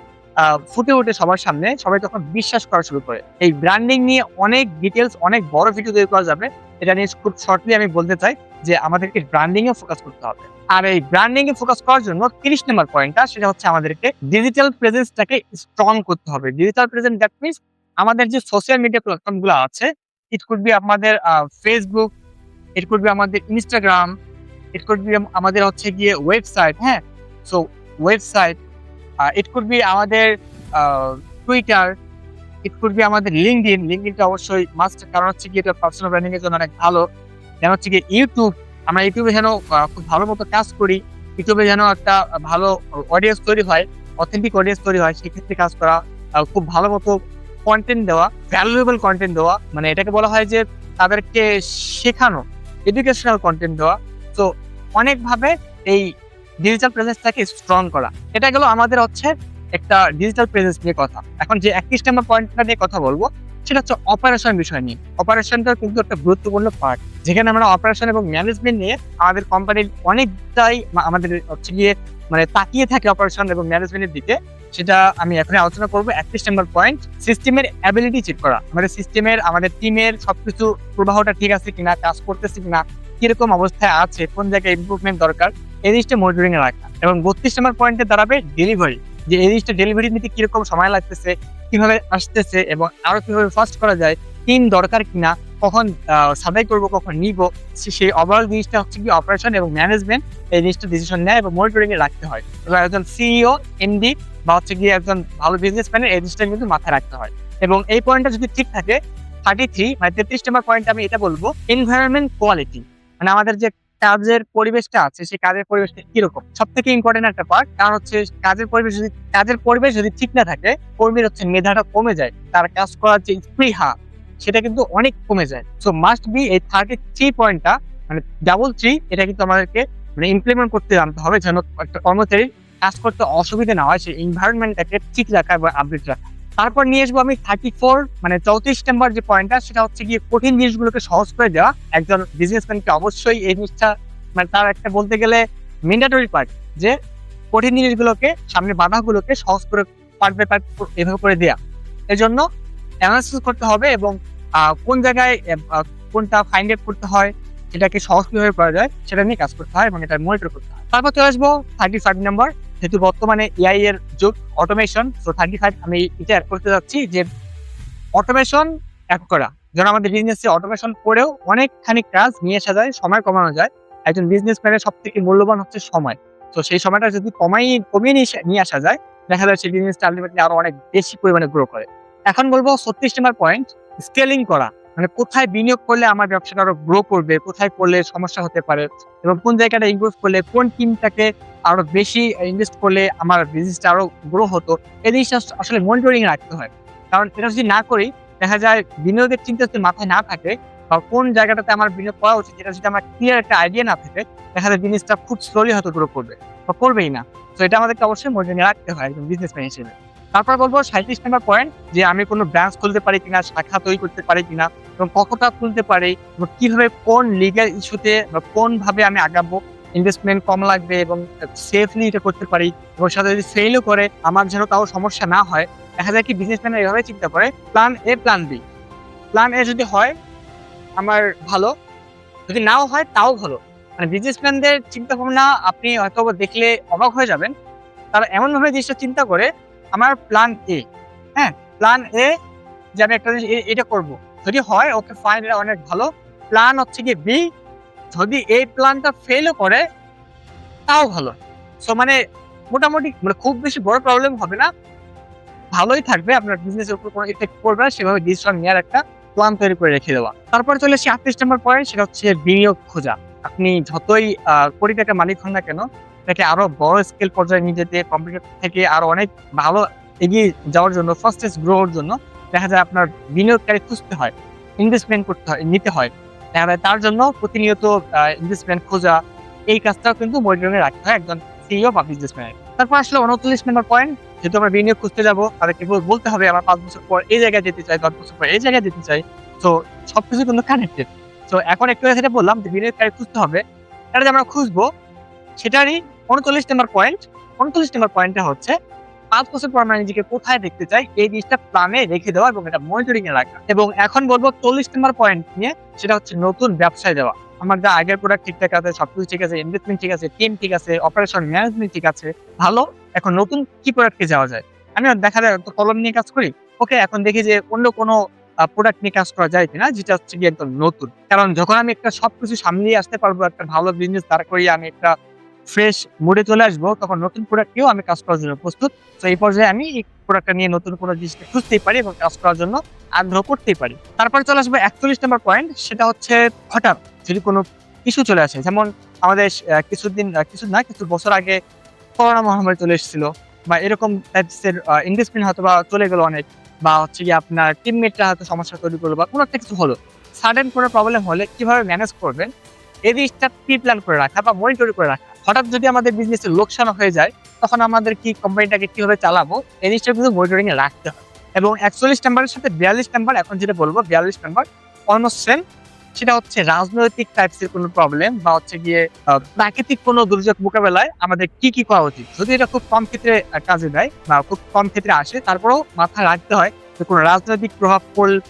ফুটে ওঠে সবার সামনে, সবাই তখন বিশ্বাস করা শুরু করে। এই ব্র্যান্ডিং নিয়ে অনেক ডিটেলস, অনেক বড় ভিডিও তৈরি করা যাবে। এটা নিয়ে খুব শর্টলি আমি বলতে চাই যে আমাদেরকে ব্র্যান্ডিং এ ফোকাস করতে হবে। আর এই ব্র্যান্ডিং এ ফোকাস করার জন্য 30 নম্বর পয়েন্টটা, সেটা হচ্ছে আমাদেরকে ডিজিটাল প্রেজেন্সটাকে স্ট্রং করতে হবে। ডিজিটাল প্রেজেন্স দ্যাট মিনস আমাদের যে সোশ্যাল মিডিয়া প্ল্যাটফর্ম গুলো আছে, ইট কুড বি আমাদের ফেসবুক, ইট কুড বি আমাদের ইনস্টাগ্রাম, ইট কুড বি আমাদের হচ্ছে গিয়ে ওয়েবসাইট, হ্যাঁ। So website, it could be আমাদের টুইটার, ইট কুড বি আমাদের লিঙ্কডইনটা অবশ্যই মাস্ট, কারণ হচ্ছে কি এটা পার্সোনাল ব্র্যান্ডিং এর জন্য অনেক ভালো। যেন হচ্ছে কি ইউটিউব, আমরা ইউটিউবে যেন খুব ভালো মতো কাজ করি, ইউটিউবে যেন একটা ভালো অডিয়েন্স তৈরি হয়, অথেন্টিক অডিয়েন্স তৈরি হয়, সেক্ষেত্রে কাজ করা, খুব ভালো মতো কন্টেন্ট দেওয়া, ভ্যালুয়েবল কন্টেন্ট দেওয়া, মানে এটাকে বলা হয় যে তাদেরকে শেখানো, এডুকেশনাল কন্টেন্ট দেওয়া। তো অনেকভাবে এই ডিজিটাল প্রেজেন্সটাকে স্ট্রং করা। এটা গেল আমাদের হচ্ছে একটা ডিজিটাল প্রেজেন্স নিয়ে কথা। এখন যে 31 নম্বর পয়েন্টটা নিয়ে কথা বলবো, সেটা হচ্ছে অপারেশন বিষয় নিয়ে। অপারেশনটা কিন্তু একটা গুরুত্বপূর্ণ পার্ট, যেখানে আমরা অপারেশন এবং ম্যানেজমেন্ট নিয়ে আমাদের কোম্পানির অনেকটাই আমাদের হচ্ছে গিয়ে মানে তাকিয়ে থাকে অপারেশন এবং ম্যানেজমেন্টের দিকে। সেটা আমি এখন আলোচনা করবো। 31 নম্বর পয়েন্ট, সিস্টেমের অ্যাবিলিটি চেক করা। আমাদের সিস্টেমের, আমাদের টিমের সবকিছু প্রবাহটা ঠিক আছে কিনা, কাজ করতেছে কিনা, কিরকম অবস্থায় আছে, কোন জায়গায় ইমপ্রুভমেন্ট দরকার, এই জিনিসটা মনিটরিং এ রাখা। এবং 32 নম্বর পয়েন্টে দাঁড়াবে ডেলিভারি, যে এই জিনিসটা ডেলিভারি নিতে কিরকম সময় লাগতেছে, কিভাবে আসতেছে এবং আরো কিভাবে ফাস্ট করা যায়, টিম দরকার কিনা, কখন সাদাই করবো, কখন নিবো, সেই ওভারঅল জিনিসটা হচ্ছে কি অপারেশন এবং ম্যানেজমেন্ট এই জিনিসটা ডিসিশন নেয় এবং মনিটরিং এ রাখতে হয়। এবার একজন সিইও, এমডি বা হচ্ছে গিয়ে একজন ভালো বিজনেসম্যানের এই জিনিসটা কিন্তু মাথায় রাখতে হয়। এবং এই পয়েন্টটা যদি ঠিক থাকে, 33 মানে 33 নম্বর পয়েন্ট আমি এটা বলবো, এনভায়রনমেন্ট কোয়ালিটি, মানে আমাদের যে কাজের পরিবেশটা আছে, সেই কাজের পরিবেশটা কিরকম, সব থেকে ইম্পর্টেন্ট একটা পার্ট। কারণ হচ্ছে কাজের পরিবেশ যদি ঠিক না থাকে, কর্মীর হচ্ছে মেধাটা কমে যায়, তার কাজ করার যে স্পৃহা সেটা কিন্তু অনেক কমে যায়। সো মাস্ট বি এই 33 পয়েন্টটা, মানে 33, এটা কিন্তু আমাদেরকে মানে ইমপ্লিমেন্ট করতে জানতে হবে, যেন একটা কর্মচারীর কাজ করতে অসুবিধা না হয়, সেই এনভায়রনমেন্টটাকে ঠিক রাখা এবং আপডেট রাখা। তারপর নিয়ে আসবো আমি 34 মানে 34 নম্বর যে পয়েন্টটা, সেটা হচ্ছে গিয়ে কঠিন জিনিসগুলোকে সহজ করে দেওয়া। একজন বিজনেসম্যানকে অবশ্যই এই জিনিসটা মানে তার একটা বলতে গেলে ম্যান্ডেটরি পার্ট, যে কঠিন জিনিসগুলোকে, সামনে বাধাগুলোকে সহজ করে পার্ট বাই পার্ট এভাবে করে দেয়া। এর জন্য অ্যানালাইসিস করতে হবে এবং কোন জায়গায় কোনটা ফাইন্ড আউট করতে হয়, সেটাকে সহজ কিভাবে করা যায় সেটা নিয়ে কাজ করতে হয় এবং এটা মনিটর করতে হয়। তারপর চলে আসবো 35 নাম্বার, যেহেতু বর্তমানে এআই এর যুগ, অটোমেশন। সো 35 আমি এটা অ্যাড করতে যাচ্ছি যে অটোমেশন অ্যাড করা। যেন আমাদের বিজনেসে অটোমেশন করেও অনেকখানি কাজ নিয়ে আসা যায়, সময় কমানো যায়। একজন বিজনেসম্যানের সবথেকে মূল্যবান হচ্ছে সময়। তো সেই সময়টা যদি কমিয়ে নিয়ে আসা যায়, দেখা যায় সেই বিজনেসটা আলটিমেটলি আরো অনেক বেশি পরিমাণে গ্রো করে। এখন বলবো 36 নাম্বার পয়েন্ট, স্কেলিং করা। মানে কোথায় বিনিয়োগ করলে আমার ব্যবসাটা আরো গ্রো করবে, কোথায় করলে সমস্যা হতে পারে এবং কোন জায়গাটা ইনভেস্ট করলে, কোন টিমটাকে আরো বেশি ইনভেস্ট করলে আমার বিজনেসটা আরো গ্রো হতো, এই জিনিসটা আসলে মনিটরিং রাখতে হয়। কারণ এটা যদি না করি, দেখা যায় বিনিয়োগের চিন্তা যদি মাথায় না থাকে বা কোন জায়গাটাতে আমার বিনিয়োগ করা উচিত এটা যদি আমার ক্লিয়ার একটা আইডিয়া না থাকে, দেখা যায় জিনিসটা খুব স্লোলি হয়তো গ্রো করবে বা করবেই না। তো এটা আমাদেরকে অবশ্যই মনিটরিং রাখতে হয় একজন বিজনেসম্যান হিসেবে। তারপর বলবো 37 নাম্বার পয়েন্ট, যে আমি কোনো ব্রাঞ্চ খুলতে পারি কিনা, শাখা তৈরি করতে পারি কিনা এবং কতটা খুলতে পারি এবং কিভাবে কোন লিগ্যাল ইস্যুতে বা কোন ভাবে আমি আগাবো, ইনভেস্টমেন্ট কম লাগবে এবং সেফলি এটা করতে পারি এবং সাথে যদি ফেইলও করে আমার যেন তাও সমস্যা না হয়। দেখা যায় কি বিজনেসম্যানরা এভাবে চিন্তা করে, plan A plan B. Plan A যদি হয় আমার ভালো, যদি নাও হয় তাও ভালো। মানে বিজনেসম্যানদের চিন্তা ভাবনা আপনি হয়তো দেখলে অবাক হয়ে যাবেন। তারা এমন ভাবে জিনিসটা চিন্তা করে, আমার প্ল্যান এ, হ্যাঁ প্ল্যান এ, যে আমি একটা জিনিস এটা করব, যদি হয় ওকে ফাইন, এটা অনেক ভালো। প্ল্যান হচ্ছে কি বি, যদি এই প্ল্যানটা ফেলও করে তাও ভালো। সো মানে মোটামুটি মানে খুব বেশি বড় প্রবলেম হবে না, ভালোই থাকবে, আপনার বিজনেসের উপর কোনো ইফেক্ট পড়বে না, সেভাবে ডিসিশন নেওয়ার একটা প্ল্যান তৈরি করে রেখে দেওয়া। তারপর চলে আসি 38 নাম্বার পয়েন্ট, সেটা হচ্ছে বিনিয়োগ খোঁজা। আপনি যতই কোটি টাকার মালিক হন না কেন, তাকে আরো বড় স্কেল পর্যায়ে নিয়ে যেতে, কম্পিউটার থেকে আরো অনেক ভালো এগিয়ে যাওয়ার জন্য, ফাস্টেস্ট গ্রোর জন্য দেখা যায় আপনার বিনিয়োগকারী খুঁজতে হয়, ইনভেস্টমেন্ট করতে হয়, নিতে হয়। দেখা যায় তার জন্য প্রতিনিয়ত ইনভেস্টমেন্ট খোঁজা, এই কাজটাও কিন্তু মনিটরিংয়ে রাখতে হয় একজন সিইও বা বিজনেসম্যানের। তারপর আসলে 39 নাম্বার পয়েন্ট, যেহেতু আমরা বিনিয়োগ খুঁজতে যাবো, তাদেরকে বলতে হবে আমার 5 বছর পর এই জায়গায় যেতে চাই, 10 বছর পর এই জায়গায় যেতে চাই। তো সবকিছু কিন্তু কানেক্টেড। তো এখন একটু আগে যেটা বললাম যে বিনিয়োগকারী খুঁজতে হবে, এটা যে আমরা খুঁজবো সেটারই 39 নাম্বার পয়েন্ট। 39 নাম্বার পয়েন্টটা হচ্ছে 5 বছর পর আমরা নিজেকে কোথায় দেখতে চাই, এই জিনিসটা প্ল্যানে রেখে দেওয়া এবং এটা মনিটরিং এ রাখা। এবং এখন বলবো 40 নাম্বার পয়েন্ট নিয়ে, সেটা হচ্ছে নতুন ব্যবসায় যাওয়া। আমার যা আগের প্রোডাক্ট ঠিকঠাক আছে, সবকিছু ঠিক আছে, ইনভেস্টমেন্ট ঠিক আছে, টিম ঠিক আছে, অপারেশন ম্যানেজমেন্ট ঠিক আছে, ভালো। এখন নতুন কি প্রোডাক্টে যাওয়া যায়? আমি দেখা যায় তো কলম নিয়ে কাজ করি। ওকে, এখন দেখি যে অন্য কোনো প্রোডাক্ট নিয়ে কাজ করা যায় কিনা, যেটা হচ্ছে গিয়ে একদম নতুন। কারণ যখন আমি একটা সবকিছু সামলিয়ে আসতে পারবো, একটা ভালো বিজনেস দাঁড় করিয়ে আমি একটা ফ্রেশ মুডে চলে আসবো, তখন নতুন প্রোডাক্ট নিয়েও আমি কাজ করার জন্য প্রস্তুত। তো এই পর্যায়ে আমি এই প্রোডাক্টটা নিয়ে নতুন কোনো জিনিসকে খুঁজতেই পারি এবং কাজ করার জন্য আগ্রহ করতেই পারি। তারপরে চলে আসবে 41 নাম্বার পয়েন্ট, সেটা হচ্ছে হঠাৎ যদি কোনো ইস্যু চলে আসে, যেমন আমাদের কিছু বছর আগে করোনা মহামারী চলে এসেছিল, বা এরকম টাইপসের ইনভেস্টমেন্ট হয়তো বা চলে গেল অনেক, বা হচ্ছে গিয়ে আপনার টিমমেটরা হয়তো সমস্যা তৈরি করলো বা কোনো একটা কিছু হলো। সাডেন কোনো প্রবলেম হলে কিভাবে ম্যানেজ করবেন, এই জিনিসটা প্রি প্ল্যান করে রাখা বা মনিটর করে রাখা। হঠাৎ যদি আমাদের বিজনেসে লোকসান হয়ে যায়, তখন আমাদের কি কোম্পানিটাকে কিভাবে চালাবো, এই জিনিসটা কিন্তু মনিটরিং এ রাখতে হবে। এবং 41 নাম্বারের সাথে 42 নাম্বার, এখন যেটা বলবো 42 নাম্বার অলমোস্ট সেম। সেটা হচ্ছে রাজনৈতিক টাইপসের কোনো প্রবলেম বা হচ্ছে গিয়ে প্রাকৃতিক কোনো দুর্যোগ মোকাবেলায় আমাদের কি কি করা উচিত। যদি এটা খুব কম ক্ষেত্রে কাজে দেয় বা খুব কম ক্ষেত্রে আসে, তারপরেও মাথায় রাখতে হয় যে কোনো রাজনৈতিক প্রভাব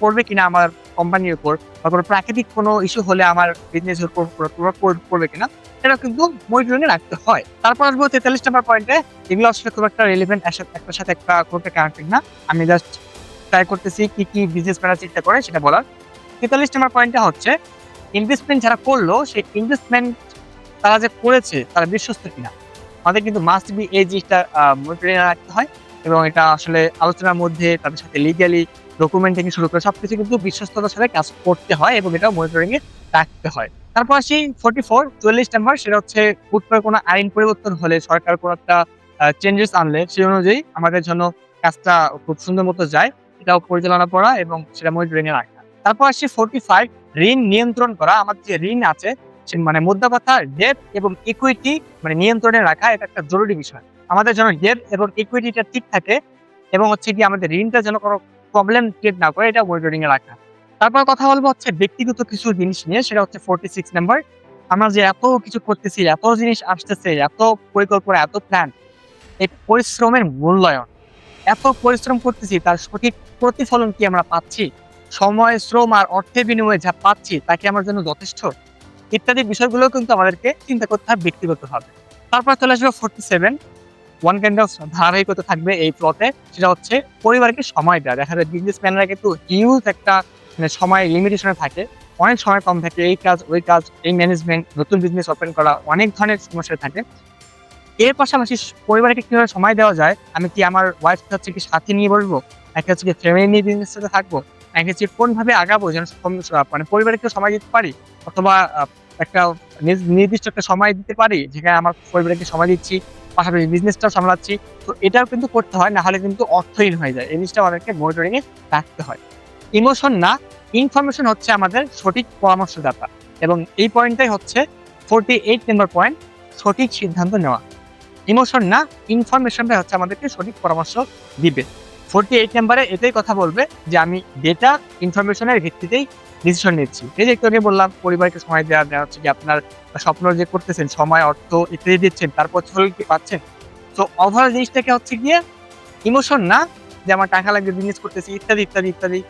পড়বে কিনা আমার কোম্পানির উপর, বা কোনো প্রাকৃতিক কোনো ইস্যু হলে আমার বিজনেসের উপর প্রভাব পড়বে কিনা, এটা কিন্তু মনিটরিং এ রাখতে হয়। তারপর আসবো 43 নাম্বার পয়েন্টে। এগুলো আসলে খুব একটা রিলেভেন্ট, একটার সাথে একটা খুব একটা কানেক্টেড না। আমি জাস্ট ট্রাই করতেছি কি কি বিজনেসম্যানরা চিন্তা করে সেটা বলার। 43 নাম্বার পয়েন্টটা হচ্ছে ইনভেস্টমেন্ট যারা করলো, সেই ইনভেস্টমেন্ট তারা যে করেছে তারা বিশ্বস্ত কিনা। আমাদের কিন্তু মাস্ট বি এই জিনিসটা মনিটরিং এ রাখতে হয় এবং এটা আসলে আলোচনার মধ্যে তাদের সাথে লিগ্যালি ডকুমেন্ট থেকে শুরু করে সবকিছু কিন্তু বিশ্বস্ততার সাথে কাজ করতে হয় এবং এটা মনিটরিং এ রাখতে হয়। তারপর আসি 44 নাম্বার, সেটা হচ্ছে হুট করে কোনো আইন পরিবর্তন হলে, সরকার কোনো একটা চেঞ্জেস আনলে সেই অনুযায়ী আমাদের জন্য কাজটা খুব সুন্দর মতো যায়, এটাও পরিচালনা করা এবং সেটা মনিটরিং এ রাখা। তারপর আসি 45, ঋণ নিয়ন্ত্রণ করা। আমাদের যে ঋণ আছে, মানে মোদ্দা কথা ডেট এবং ইকুইটি মানে নিয়ন্ত্রণে রাখা, এটা একটা জরুরি বিষয়। আমাদের যেন ডেট এবং ইকুইটিটা ঠিক থাকে এবং হচ্ছে কি আমাদের ঋণটা যেন কোনো প্রবলেম ক্রিয়েট না করে, এটা মনিটরিং এ রাখা। তারপর কথা বলবো হচ্ছে ব্যক্তিগত কিছু জিনিস নিয়ে, সেটা হচ্ছে 46 নাম্বার। আমরা যে এত কিছু করতেছি, এত জিনিস আসতেছে, এত পরিকল্পনা, এত প্ল্যান, এই পরিশ্রমের মূল্যায়ন। এত পরিশ্রম করতেছি, তার সঠিক প্রতিফলন কি আমরা পাচ্ছি? সময়, শ্রম আর অর্থের বিনিময়ে যা পাচ্ছি তা কি আমার জন্য যথেষ্ট? ইত্যাদি বিষয়গুলো কিন্তু আমাদেরকে চিন্তা করতে হবে ব্যক্তিগতভাবে। তারপর চলে আসবে 47, ওয়ান কাইন্ড অফ ধারাবাহিকতা থাকবে এই প্লটে। সেটা হচ্ছে পরিবারকে সময় দেওয়া। দেখা যায় বিজনেসম্যানরা কিন্তু হিউজ একটা সময় লিমিটেশনে থাকে। অনেক সময় কম থাকে। এই কাজ, ওই কাজ, এই ম্যানেজমেন্ট, নতুন বিজনেস ওপেন করা, অনেক ধরনের সমস্যা থাকে। এর পাশাপাশি পরিবারকে কিভাবে সময় দেওয়া যায়? আমি কি আমার ওয়াইফকে হচ্ছে কি সাথে নিয়ে বসবো? নাকি হচ্ছে কি ফ্যামিলি নিয়ে বিজনেসটাতে থাকবো? নাকি হচ্ছে কোনভাবে আগাবো যেন পরিবারকে সময় দিতে পারি? অথবা একটা নির্দিষ্ট একটা সময় দিতে পারি যেখানে আমার পরিবারকে সময় দিচ্ছি, পাশাপাশি বিজনেসটাও সামলাচ্ছি। তো এটাও কিন্তু করতে হয়, না হলে কিন্তু অর্থহীন হয়ে যায়। এই জিনিসটা আমাদেরকে মনিটরিং এ রাখতে হয়। ইমোশন না, ইনফরমেশন হচ্ছে আমাদের সঠিক পরামর্শদাতা এবং এই পয়েন্টটাই হচ্ছে 48 নাম্বার পয়েন্ট, সঠিক সিদ্ধান্ত নেওয়া। ইমোশন না, ইনফরমেশনটা হচ্ছে আমাদেরকে সঠিক পরামর্শ দিবে। 48 নাম্বারে এটাই কথা বলবে যে আমি ডেটা ইনফরমেশনের ভিত্তিতেই ডিসিশন নিচ্ছি। এই যে একটু আগে বললাম পরিবারকে সময় দেওয়া হচ্ছে কি আপনার স্বপ্ন যে করতেছেন, সময়, অর্থ ইত্যাদি দিচ্ছেন, তারপর ফল কি পাচ্ছেন? তো ওভারঅল জিনিসটাকে হচ্ছে গিয়ে ইমোশন না যে আমার টাকা লাগবে বিজনেস করতেছি ইত্যাদি, ইত্যাদি, ইত্যাদি।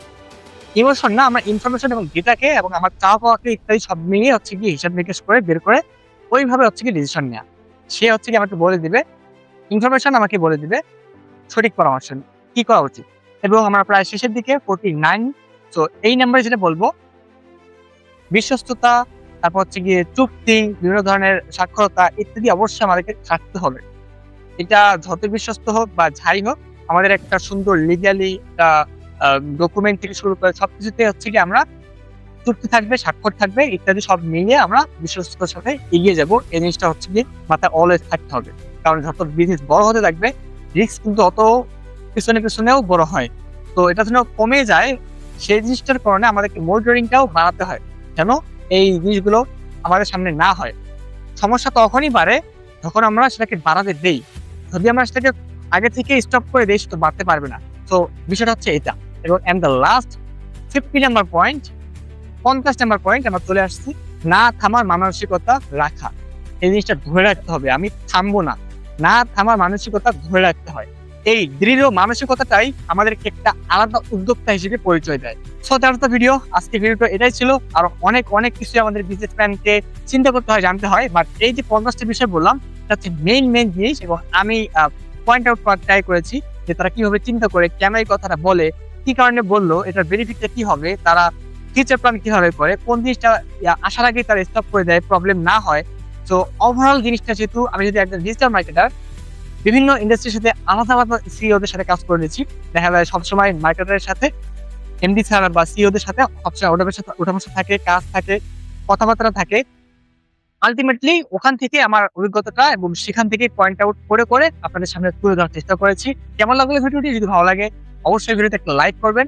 ইমোশন না, আমরা ইনফরমেশন এবং ডেটাকে এবং আমার চাওয়া পাওয়াকে ইত্যাদি সব মিলিয়ে হচ্ছে গিয়ে হিসাব নিকেশ করে বের করে ওইভাবে হচ্ছে গিয়ে ডিসিশন নেওয়া। সে হচ্ছে গিয়ে আমাকে বলে দিবে, ইনফরমেশন আমাকে বলে দিবে সঠিক পরামর্শ কি করা উচিত। এবং আমরা প্রায় শেষের দিকে 49, তো এই নাম্বারে যেটা বলবো, বিশ্বস্ততা, তারপর হচ্ছে গিয়ে চুক্তি, বিভিন্ন ধরনের সাক্ষরতা ইত্যাদি অবশ্যই আমাদেরকে থাকতে হবে। এটা যত বিশ্বস্ত হোক বা যাই হোক, আমাদের একটা সুন্দর লিগ্যালি একটা ডকুমেন্ট থেকে শুরু করে সবকিছুতে হচ্ছে গিয়ে আমরা চুক্তি থাকবে, স্বাক্ষর থাকবে ইত্যাদি সব মিলিয়ে আমরা বিশ্বস্ততার সাথে এগিয়ে যাব। এই জিনিসটা হচ্ছে গিয়ে মাথায় অলওয়েজ থাকতে হবে। কারণ যত বিজনেস বড় হতে থাকবে, রিস্ক কিন্তু অত পিছনেও বড় হয়। তো এটা যেন কমে যায়, সেই জিনিসটার কারণে আমাদেরকে মনিটরিংটাও বাড়াতে হয়। যেন এই জিনিসগুলো আমাদের সামনে না হয়। সমস্যা তখনই বাড়ে যখন আমরা সেটাকে বাড়াতে দেই। যদি আমরা সেটাকে আগে থেকে স্টপ করে দেই, সেটা বাড়তে পারবে না। তো বিষয়টা হচ্ছে এটা। এবং the last 50 number point, 50 number point আমরা চলে আসছি, না থামার মানসিকতা রাখা। এই জিনিসটা ধরে রাখতে হবে। আমি থামবো না। না থামার মানসিকতা ধরে রাখতে হয়। এই দৃঢ় মানসিকতাটাই আমাদেরকে একটা আলাদা উদ্যোক্তা হিসেবে পরিচয় দেয়। So that's the video. আজকে ভিডিওটা এটাই ছিল। আর অনেক অনেক কিছু আমাদের বিজনেসম্যানকে চিন্তা করতে হয়, জানতে হয়। বাট এই যে 50 টা বিষয় বললাম, এটা হচ্ছে মেইন জিনিস এবং আমি পয়েন্ট আউট করার ট্রাই করেছি যে তারা কিভাবে চিন্তা করে, কেন এই কথাটা বলে, কি কারণে বললো, এটার বেনিফিটটা কি হবে, তারা ফিউচার প্ল্যান কিভাবে করে, কোন জিনিসটা আসার আগেই তারা স্টপ করে দেয়, প্রবলেম না হয়। তো ওভারঅল জিনিসটা যেহেতু আমি যদি একজন ডিজিটাল মার্কেটার বিভিন্ন ইন্ডাস্ট্রির সাথে আলাদা আলাদা সিইওদের সাথে কাজ করে নিয়েছি, দেখা যায় সবসময় মার্কেটারের সাথে এমডি স্যার বা সিইওদের সাথে সবসময় ওঠাবসা থাকে, কাজ থাকে, কথাবার্তা থাকে। আলটিমেটলি ওখান থেকে আমার অভিজ্ঞতাটা এবং সেখান থেকে পয়েন্ট আউট করে আপনাদের সামনে তুলে ধরার চেষ্টা করেছি। কেমন লাগলো ভিডিওটি? যদি ভালো লাগে অবশ্যই ভিডিওতে একটা লাইক করবেন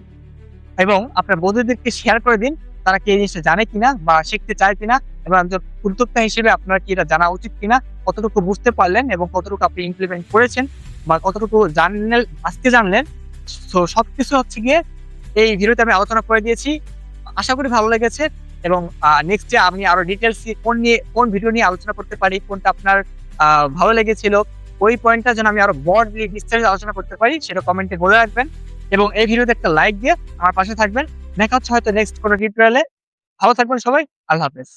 এবং আপনার বন্ধুদেরকে শেয়ার করে দিন। তারা কি এই জিনিসটা জানে কিনা বা শিখতে চায় কিনা, এবং একজন উদ্যোক্তা হিসেবে আপনার কি এটা জানা উচিত কিনা, কতটুকু বুঝতে পারলেন এবং কতটুকু আপনি ইমপ্লিমেন্ট করেছেন বা কতটুকু জানলেন, আজকে জানলেন। সো সবকিছু হচ্ছে গিয়ে এই ভিডিওতে আমি আলোচনা করে দিয়েছি। আশা করি ভালো লেগেছে এবং নেক্সট ডে আমি আরো ডিটেইলস কোন ভিডিও নিয়ে আলোচনা করতে পারি, কোনটা আপনার ভালো লেগেছিল, ওই পয়েন্টটা যেন আমি আরো ব্রডলি বিস্তারিত আলোচনা করতে পারি, সেটা কমেন্টে বলে রাখবেন এবং এই ভিডিওতে একটা লাইক দিয়ে আমার পাশে থাকবেন। দেখা হচ্ছে হয়তো নেক্সট কোনো টিউটোরিয়ালে। ভালো থাকবেন সবাই। আল্লাহ হাফেজ।